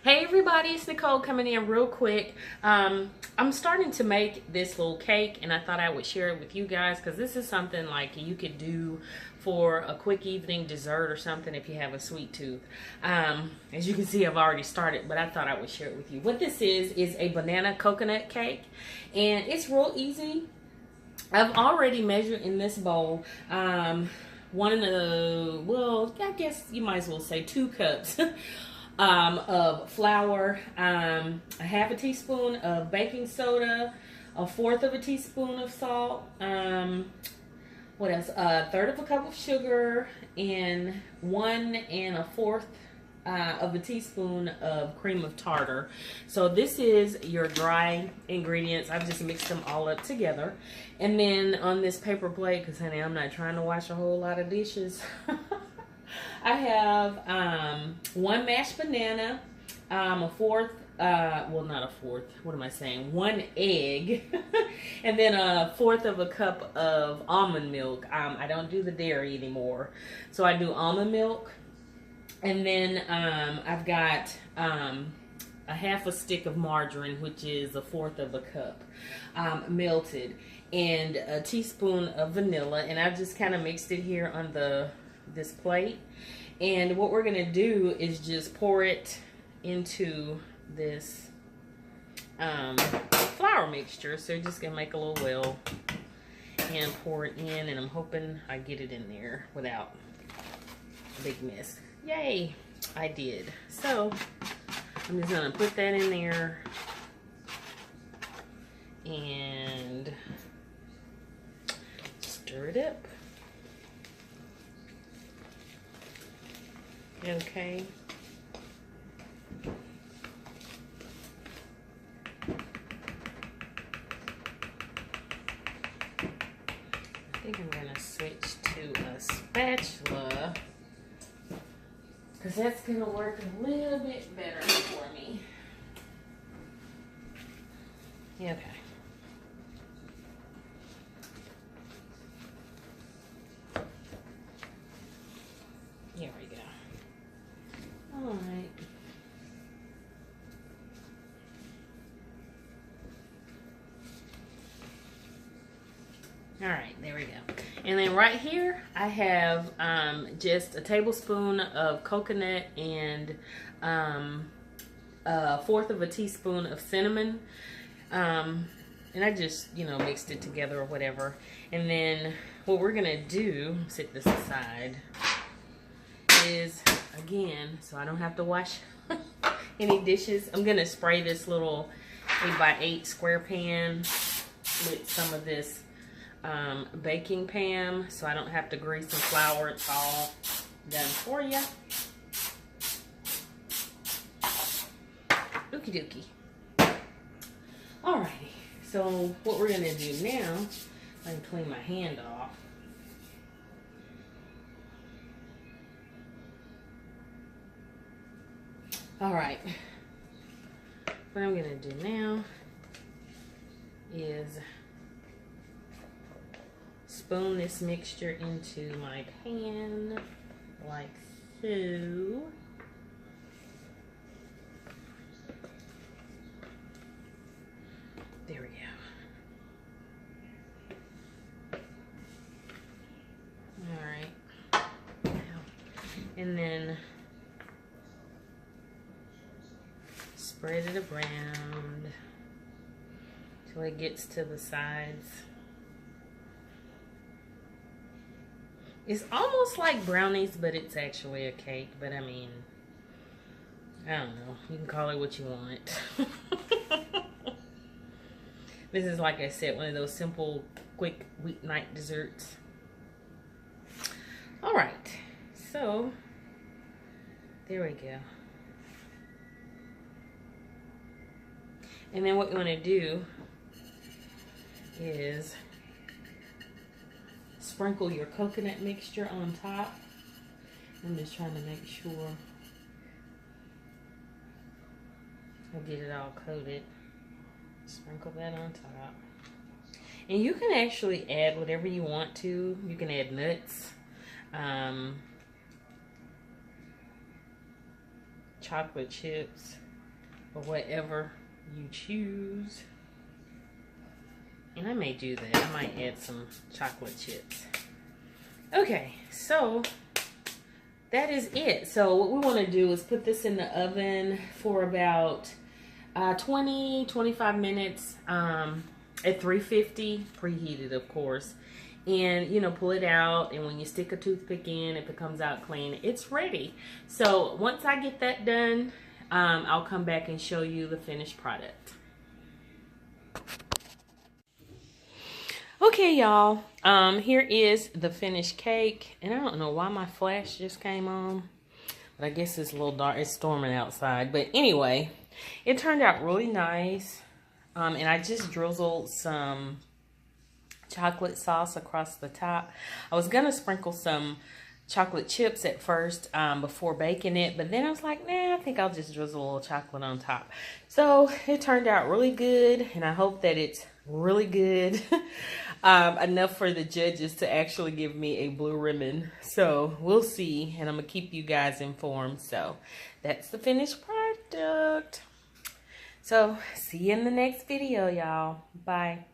Hey everybody, it's Nicole coming in real quick. I'm starting to make this little cake and I thought I would share it with you guys because this is something like you could do for a quick evening dessert or something if you have a sweet tooth. As you can see, I've already started, but I thought I would share it with you. What this is a banana coconut cake, and it's real easy. I've already measured in this bowl one of the, well, I guess you might as well say 2 cups of flour, a half a teaspoon of baking soda, a fourth of a teaspoon of salt, what else? A third of a cup of sugar, and 1 1/4 of a teaspoon of cream of tartar. So this is your dry ingredients. I've just mixed them all up together. And then on this paper plate, because honey, I'm not trying to wash a whole lot of dishes. I have 1 mashed banana, a fourth, well, not a fourth, what am I saying? 1 egg, and then a fourth of a cup of almond milk. I don't do the dairy anymore, so I do almond milk. And then I've got a half a stick of margarine, which is a fourth of a cup, melted, and a teaspoon of vanilla. And I've just kind of mixed it here on this plate. And what we're gonna do is just pour it into this flour mixture. So you're just gonna make a little well and pour it in, and I'm hoping I get it in there without a big mess. Yay, I did. So I'm just gonna put that in there and stir it up. Okay. I think I'm gonna switch to a spatula, because that's going to work a little bit better for me. Okay. Here we go. All right. All right, there we go. And then right here, I have just a tablespoon of coconut and a fourth of a teaspoon of cinnamon. And I just, mixed it together or whatever. And then what we're going to do, set this aside, is, again, so I don't have to wash any dishes, I'm going to spray this little 8x8 square pan with some of this baking pan, so I don't have to grease and flour. It's all done for you. Okie dokie. Alrighty, so what we're gonna do now, I can clean my hand off. Alright, what I'm gonna do now is spoon this mixture into my pan like so. There we go. All right. And then spread it around till it gets to the sides. It's almost like brownies, but it's actually a cake. But I mean, I don't know. You can call it what you want. This is, like I said, one of those simple, quick weeknight desserts. All right. So, there we go. And then what you want to do is sprinkle your coconut mixture on top. I'm just trying to make sure I get it all coated. Sprinkle that on top. And you can actually add whatever you want to. You can add nuts, chocolate chips, or whatever you choose. And I may do that. I might add some chocolate chips. Okay, so that is it. So what we want to do is put this in the oven for about 20-25 minutes at 350, preheated of course. And you know, pull it out, and when you stick a toothpick in, if it comes out clean, it's ready. So once I get that done, I'll come back and show you the finished product. Okay, y'all, here is the finished cake. And I don't know why my flash just came on, but I guess it's a little dark. It's storming outside. But anyway, it turned out really nice. And I just drizzled some chocolate sauce across the top. I was gonna sprinkle some chocolate chips at first before baking it, but then I was like, nah, I think I'll just drizzle a little chocolate on top. So it turned out really good, and I hope that it's really good enough for the judges to actually give me a blue ribbon. So we'll see, and I'm gonna keep you guys informed. So that's the finished product. So see you in the next video, y'all. Bye.